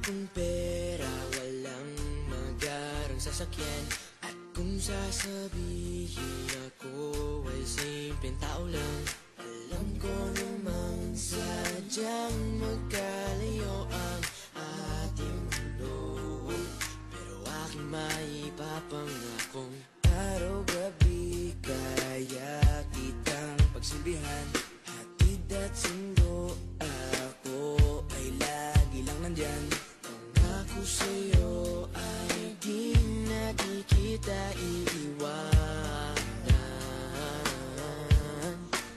akong pera, walang magarang sasakyan. At kung sasabihin ako ay simpleng tao lang, alam ko namang sadyang magkalayo ang ating mundo. Pero aking maipapangakong araw-gabi kaya kitang pagsilbihan. Hatid at sundo ako ay lagi lang nandyan. Pangako sa'yo ay di na di kita iiwanan.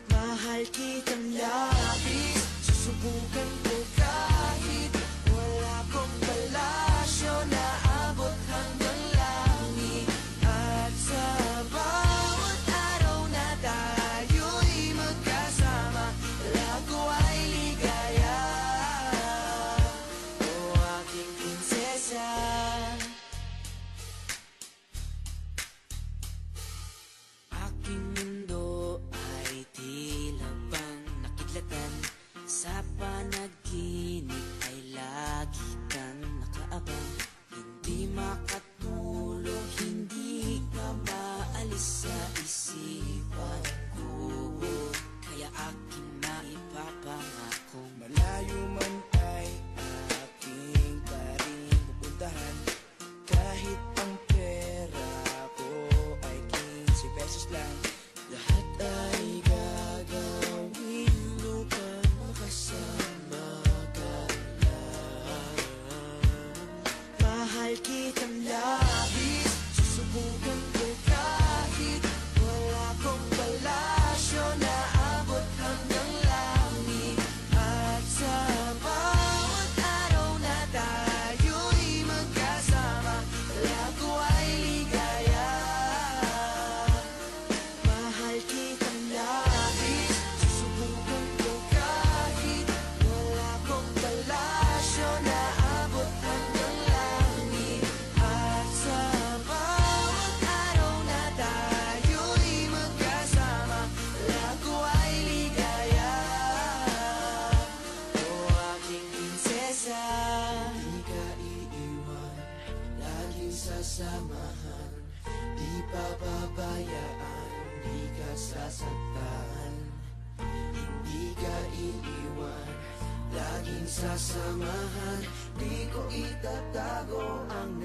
Mahal kitang labis, susubukan ko kahit wala kong palasyo na abot hanggang langit. At sa bawat araw na tayo'y magkasama, lago ay ligaya. O aking prinsesa, aking mundo ay tila bang nakidlatan. Sa panaginip ay lagi kang nakaabang. Hindi makatulog, hindi ka maalis sa isipan ko. Kaya aking maipapangakong malayo man ay aking pa rin pupuntahan. Kahit ang pera ko ay 15 pesos lang, lahat ay gagawin upang makasama ka lang. Mahal kitang labis, susubukan ko kahit wala kong palasyo na abot hanggang langit. At sa bawat araw na tayo'y magkasama, lago ay ligaya. Mahal kitang labis, susubukan ko kahit wala kong palasyo na abot hanggang langit. At sa bawat araw na tayo'y magkasama, lago ay ligaya. O aking prinsesa, di ka iiwan, laging sasamahan. Di pababayaan, di ka sasaktan. Hindi ka iiwan, laging sasamahan. Di ko itatago ang